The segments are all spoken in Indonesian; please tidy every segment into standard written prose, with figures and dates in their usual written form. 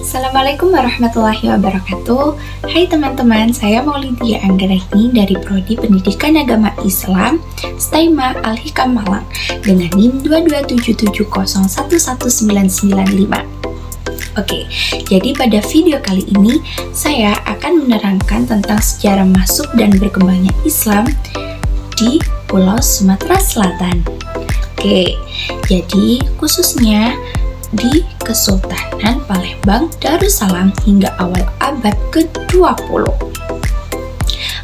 Assalamualaikum warahmatullahi wabarakatuh. Hai teman-teman, saya Maulidia Anggraini dari Prodi Pendidikan Agama Islam STAIMA Al-Hikam Malang dengan NIM 227711995. Oke, jadi pada video kali ini saya akan menerangkan tentang sejarah masuk dan berkembangnya Islam di Pulau Sumatera Selatan. Oke, jadi khususnya di Kesultanan Palembang Darussalam hingga awal abad ke-20.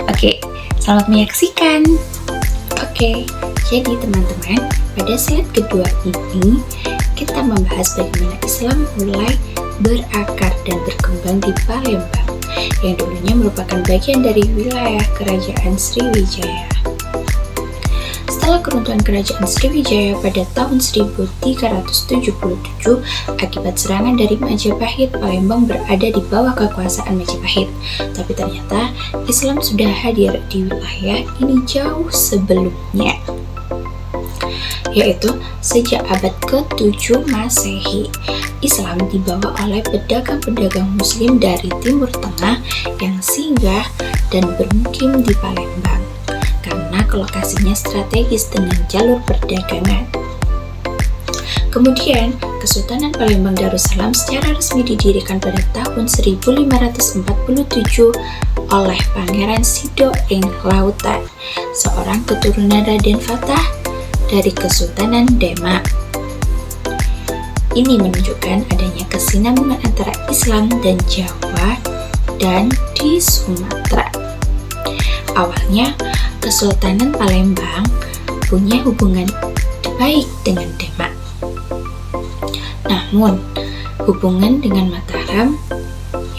Oke, selamat menyaksikan. Oke, jadi teman-teman, pada slide kedua ini kita membahas bagaimana Islam mulai berakar dan berkembang di Palembang yang dulunya merupakan bagian dari wilayah Kerajaan Sriwijaya. Setelah keruntuhan Kerajaan Sriwijaya pada tahun 1377 akibat serangan dari Majapahit, Palembang berada di bawah kekuasaan Majapahit. Tapi ternyata Islam sudah hadir di wilayah ini jauh sebelumnya, yaitu sejak abad ke-7 Masehi. Islam dibawa oleh pedagang-pedagang Muslim dari Timur Tengah yang singgah dan bermukim di Palembang karena lokasinya strategis dengan jalur perdagangan. Kemudian, Kesultanan Palembang Darussalam secara resmi didirikan pada tahun 1547 oleh Pangeran Sido Ing Lautan, seorang keturunan Raden Fatah dari Kesultanan Demak. Ini menunjukkan adanya kesinambungan antara Islam dan Jawa dan di Sumatera. Awalnya, Kesultanan Palembang punya hubungan baik dengan Demak. Namun, hubungan dengan Mataram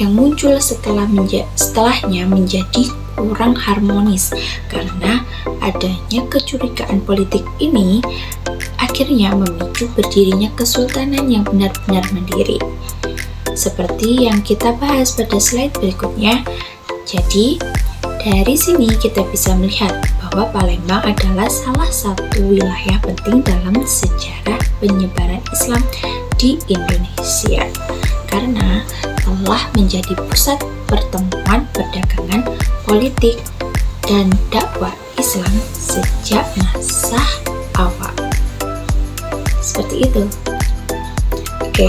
yang muncul setelahnya menjadi kurang harmonis karena adanya kecurigaan politik ini akhirnya memicu berdirinya kesultanan yang benar-benar mandiri. Seperti yang kita bahas pada slide berikutnya. Jadi, dari sini kita bisa melihat bahwa Palembang adalah salah satu wilayah penting dalam sejarah penyebaran Islam di Indonesia karena telah menjadi pusat pertemuan perdagangan, politik, dan dakwah Islam sejak masa awal. Seperti itu. Oke,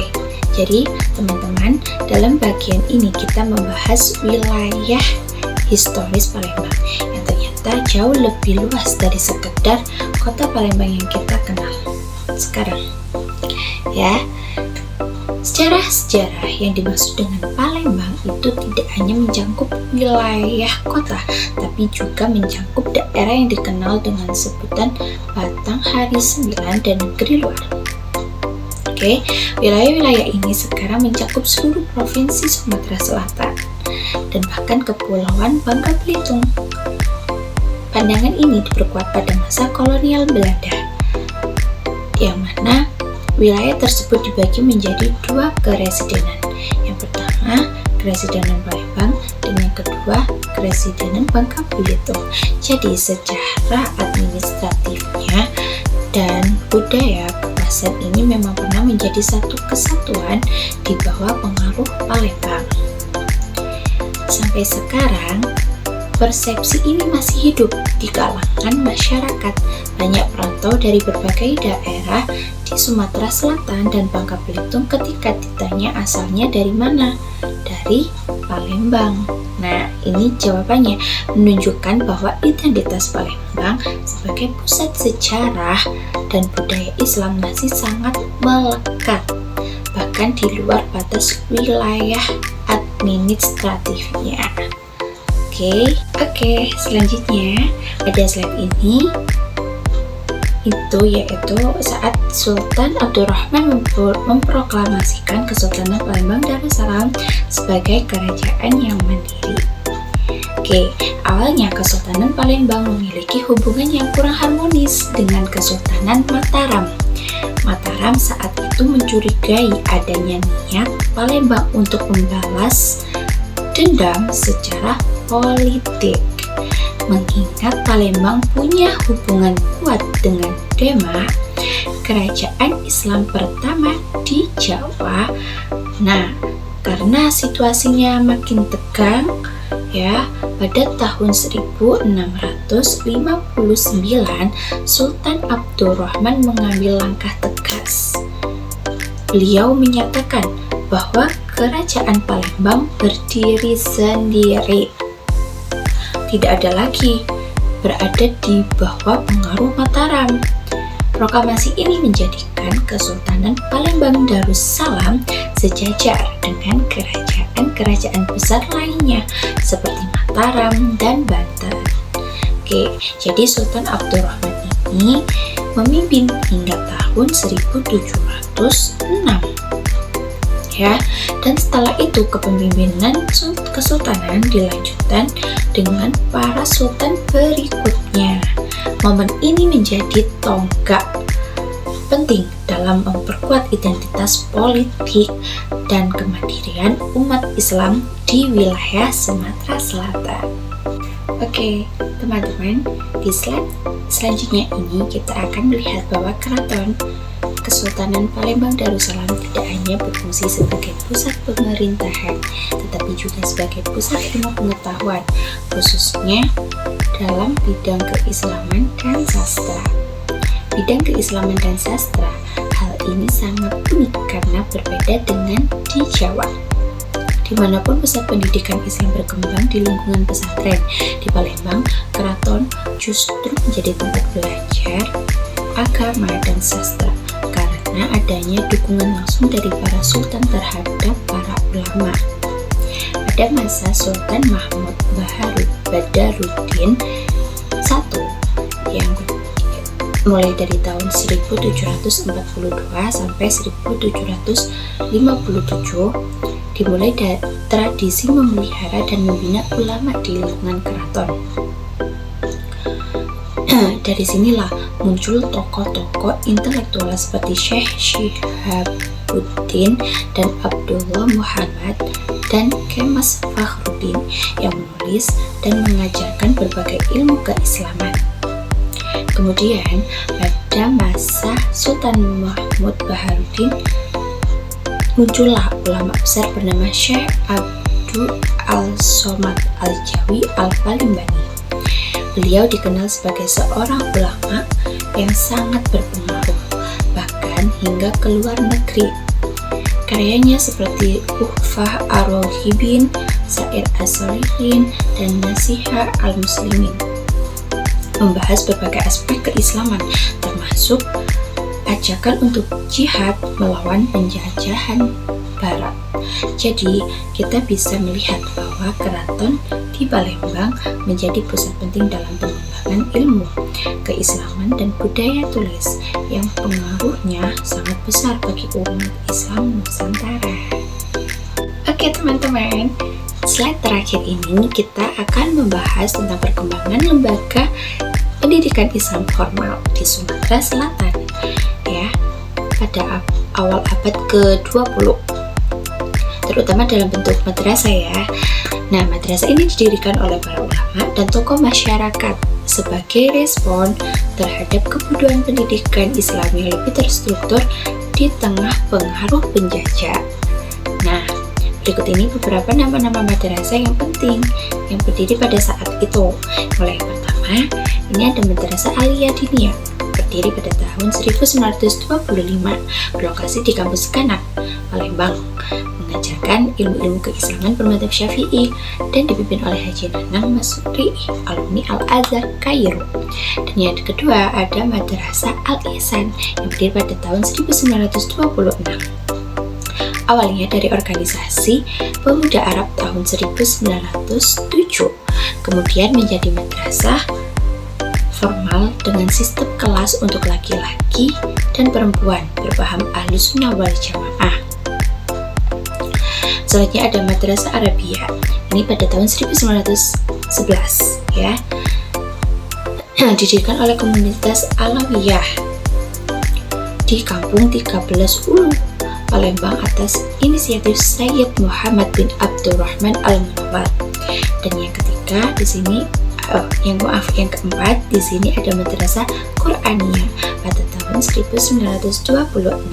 jadi teman-teman, dalam bagian ini kita membahas wilayah historis Palembang yang ternyata jauh lebih luas dari sekedar kota Palembang yang kita kenal sekarang. Ya, secara sejarah yang dimaksud dengan Palembang itu tidak hanya mencakup wilayah kota, tapi juga mencakup daerah yang dikenal dengan sebutan Batang Hari Sembilan dan negeri luar. Oke, wilayah-wilayah ini sekarang mencakup seluruh provinsi Sumatera Selatan dan bahkan Kepulauan Bangka Belitung. Pandangan ini diperkuat pada masa kolonial Belanda, yang mana wilayah tersebut dibagi menjadi dua keresidenan. Yang pertama, Keresidenan Palembang, dan yang kedua, Keresidenan Bangka Belitung. Jadi secara administratifnya dan budaya, kawasan ini memang pernah menjadi satu kesatuan di bawah pengaruh Palembang. Sampai sekarang, persepsi ini masih hidup di kalangan masyarakat. Banyak perantau dari berbagai daerah di Sumatera Selatan dan Bangka Belitung ketika ditanya asalnya dari mana? Dari Palembang. Nah, ini jawabannya menunjukkan bahwa identitas Palembang sebagai pusat sejarah dan budaya Islam masih sangat melekat, bahkan di luar batas wilayah administratifnya. Oke, selanjutnya pada slide ini yaitu saat Sultan Abdurrahman memproklamasikan Kesultanan Palembang Darussalam sebagai kerajaan yang mandiri. Awalnya Kesultanan Palembang memiliki hubungan yang kurang harmonis dengan Kesultanan Mataram. Mataram saat itu mencurigai adanya niat Palembang untuk membalas dendam secara politik. Mengingat Palembang punya hubungan kuat dengan Demak, kerajaan Islam pertama di Jawa. Nah, karena situasinya makin tegang ya. Pada tahun 1659 Sultan Abdurrahman mengambil langkah tegas. Beliau menyatakan bahwa kerajaan Palembang berdiri sendiri, tidak ada lagi berada di bawah pengaruh Mataram. Proklamasi ini menjadikan Kesultanan Palembang Darussalam sejajar dengan kerajaan-kerajaan besar lainnya seperti Mataram dan Banten. Oke, jadi Sultan Abdurrahman ini memimpin hingga tahun 1706 ya, dan setelah itu kepemimpinan kesultanan dilanjutkan dengan para sultan berikutnya. Momen ini menjadi tonggak penting dalam memperkuat identitas politik dan kemandirian umat Islam di wilayah Sumatera Selatan. Oke, teman-teman, di slide selanjutnya ini kita akan melihat bahwa Keraton Kesultanan Palembang Darussalam tidak hanya berfungsi sebagai pusat pemerintahan, tetapi juga sebagai pusat ilmu pengetahuan, khususnya dalam bidang keislaman dan sastra. Bidang keislaman dan sastra, hal ini sangat unik karena berbeda dengan di Jawa. Dimanapun pusat pendidikan Islam berkembang di lingkungan pesantren, di Palembang, keraton justru menjadi tempat belajar agama dan sastra karena adanya dukungan langsung dari para sultan terhadap para ulama. Pada masa Sultan Mahmud Badaruddin I yang mulai dari tahun 1742 sampai 1757 dimulai dari tradisi memelihara dan membina ulama di lingkungan keraton. Dari sinilah muncul tokoh-tokoh intelektual seperti Syekh Shihabuddin dan Abdullah Muhammad dan Kemas Fakhruddin yang menulis dan mengajarkan berbagai ilmu keislaman. Kemudian pada masa Sultan Mahmud Baharuddin muncullah ulama besar bernama Syekh Abdul Al-Somad Al-Jawi Al-Balimbani. Beliau dikenal sebagai seorang ulama yang sangat berpengaruh, bahkan hingga ke luar negeri. Karyanya seperti Uhfah Ar-Rohibin, Syair As-Solihin, dan Nasiha Al-Muslimin membahas berbagai aspek keislaman, termasuk ajakan untuk jihad melawan penjajahan Barat. Jadi, kita bisa melihat bahwa keraton di Palembang menjadi pusat penting dalam pengembangan ilmu, keislaman, dan budaya tulis yang pengaruhnya sangat besar bagi umat Islam Nusantara. Oke teman-teman, slide terakhir ini kita akan membahas tentang perkembangan lembaga pendidikan Islam formal di Sumatera Selatan ya, pada awal abad ke-20, terutama dalam bentuk madrasah ya. Nah, madrasah ini didirikan oleh para ulama dan tokoh masyarakat sebagai respon terhadap kebutuhan pendidikan Islam yang lebih terstruktur di tengah pengaruh penjajah. Nah, berikut ini beberapa nama-nama madrasah yang penting yang berdiri pada saat itu. Mulai yang pertama, ini ada Madrasah Aliyah Diniyah, berdiri pada tahun 1925, berlokasi di kampus Kanak, Palembang, mengajarkan ilmu-ilmu keislaman bermadzhab Syafi'i dan dipimpin oleh Haji Nanang Masuri, alumni Al-Azhar Kairo. Dan yang kedua ada Madrasah Al-Ihsan yang berdiri pada tahun 1926. Awalnya dari organisasi Pemuda Arab tahun 1907, kemudian menjadi madrasah formal dengan sistem kelas untuk laki-laki dan perempuan berpaham Ahlus Sunnah wal Jamaah. Selanjutnya ada Madrasah Arabiyah, ini pada tahun 1911 ya, didirikan oleh komunitas Alawiyah di Kampung 13 Ulu, Palembang atas inisiatif Sayyid Muhammad bin Abdurrahman Al-Munawwar. Dan yang ketiga di sini yang keempat di sini ada Madrasah Qur'aniyah pada tahun tahun 1926.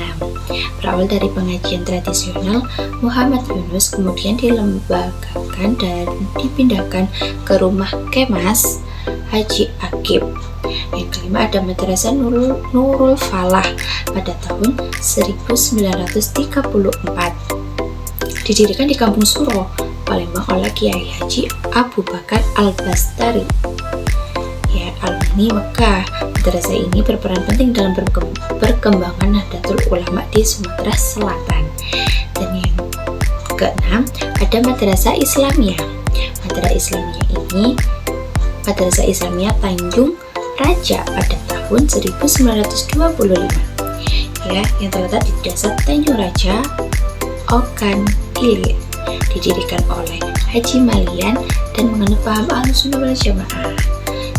Berawal dari pengajian tradisional, Muhammad Yunus kemudian dilembagakan dan dipindahkan ke rumah Kemas Haji Akib. Yang kelima ada Madrasah Nurul Falah pada tahun 1934. Didirikan di Kampung Suro, Palembang oleh Kiai Haji Abu Bakar Al-Bastari. Ya, alumni Mekah. Madrasah ini berperan penting dalam perkembangan Nahdlatul Ulama di Sumatera Selatan. Dan yang keenam ada Madrasah Islamiyah. Madrasah Islamiyah Tanjung Raja pada tahun 1925. Ya, yang terletak di Desa Tanjung Raja, Okan Hilir. Didirikan oleh Haji Malian dan menganut paham Ahlussunnah wal Jamaah.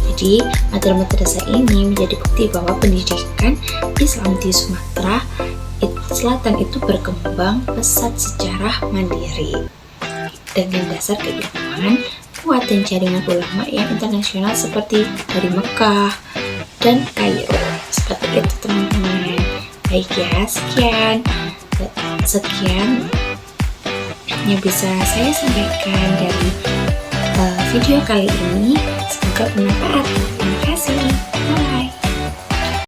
Jadi, madrasah ini menjadi bukti bahwa pendidikan Islam di Sumatera Selatan itu berkembang pesat secara mandiri dengan dasar keilmuan kuat dan jaringan ulama yang internasional seperti dari Mekah dan Kairo. Seperti itu teman-teman. Baik ya, sekian yang bisa saya sampaikan dari video kali ini. Semoga bermanfaat.